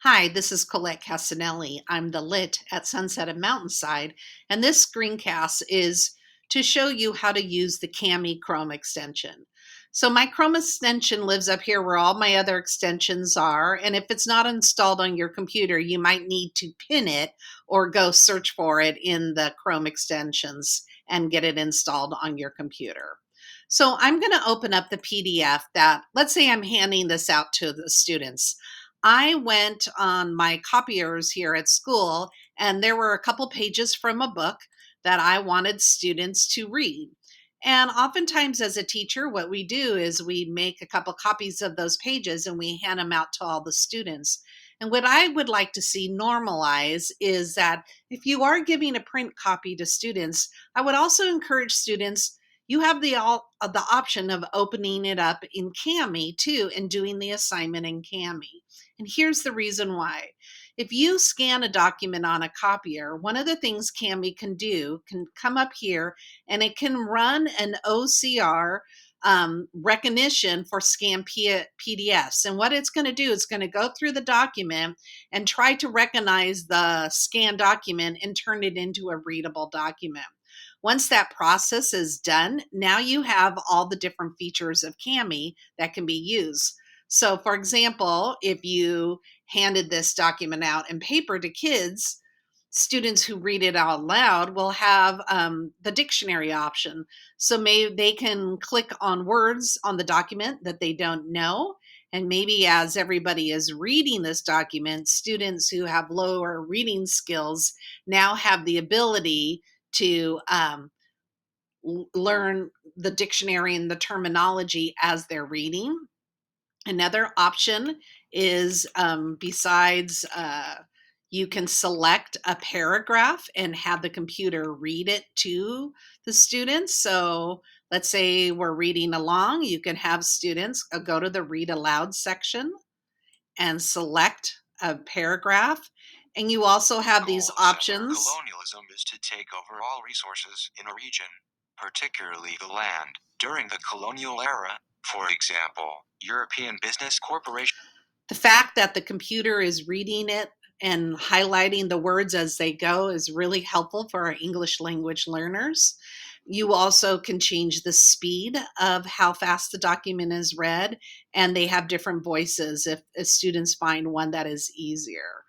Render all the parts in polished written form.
Hi, this is Colette Castanelli. I'm the Lit at Sunset and Mountainside, and this screencast is to show you how to use the Cami Chrome extension. So my Chrome extension lives up here where all my other extensions are, and if it's not installed on your computer, you might need to pin it or go search for it in the Chrome extensions and get it installed on your computer. So I'm going to open up the PDF that, let's say I'm handing this out to the students. I went on my copiers here at school, and there were a couple pages from a book that I wanted students to read. And oftentimes, as a teacher, what we do is we make a couple copies of those pages and we hand them out to all the students. And what I would like to see normalize is that if you are giving a print copy to students, I would also encourage students. You have the option of opening it up in Cami too and doing the assignment in Cami. And here's the reason why. If you scan a document on a copier, one of the things Cami can do can come up here and it can run an OCR recognition for scanned PDFs. And what it's going to do is going to go through the document and try to recognize the scanned document and turn it into a readable document. Once that process is done, now you have all the different features of Cami that can be used. So, for example, if you handed this document out in paper to kids, students who read it out loud will have the dictionary option. So maybe they can click on words on the document that they don't know. And maybe as everybody is reading this document, students who have lower reading skills now have the ability to learn the dictionary and the terminology as they're reading. Another option is besides you can select a paragraph and have the computer read it to the students. So let's say we're reading along, you can have students go to the read aloud section and select a paragraph. And you also have these options. Colonialism is to take over all resources in a region, particularly the land. During the colonial era, for example, European business corporations. The fact that the computer is reading it and highlighting the words as they go is really helpful for our English language learners. You also can change the speed of how fast the document is read, and they have different voices if students find one that is easier.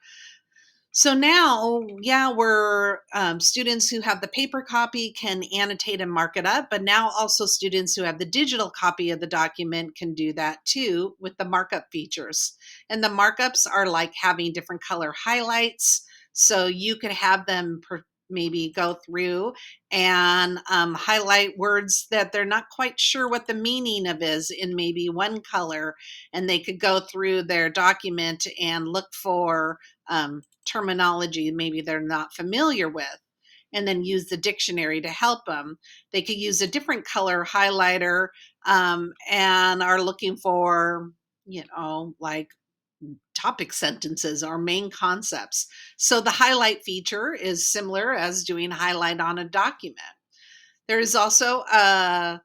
So now, yeah, we're students who have the paper copy can annotate and mark it up, but now also students who have the digital copy of the document can do that too with the markup features. And the markups are like having different color highlights. So you could have them maybe go through and highlight words that they're not quite sure what the meaning of is in maybe one color, and they could go through their document and look for terminology maybe they're not familiar with and then use the dictionary to help them. They could use a different color highlighter and are looking for, like topic sentences or main concepts. So the highlight feature is similar as doing highlight on a document. There is also a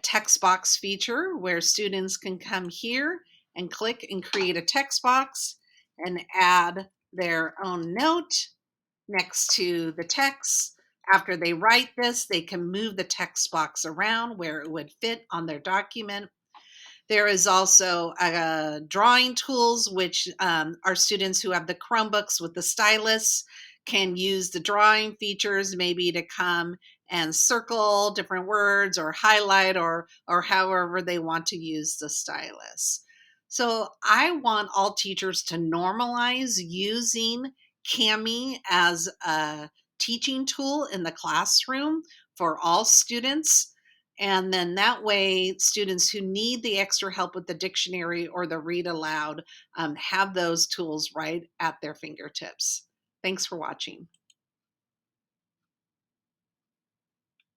text box feature where students can come here and click and create a text box and add their own note next to the text. After they write this, they can move the text box around where it would fit on their document. There is also drawing tools, which our students who have the Chromebooks with the stylus can use the drawing features maybe to come and circle different words or highlight or however they want to use the stylus. So I want all teachers to normalize using Cami as a teaching tool in the classroom for all students. And then that way, students who need the extra help with the dictionary or the read aloud have those tools right at their fingertips. Thanks for watching.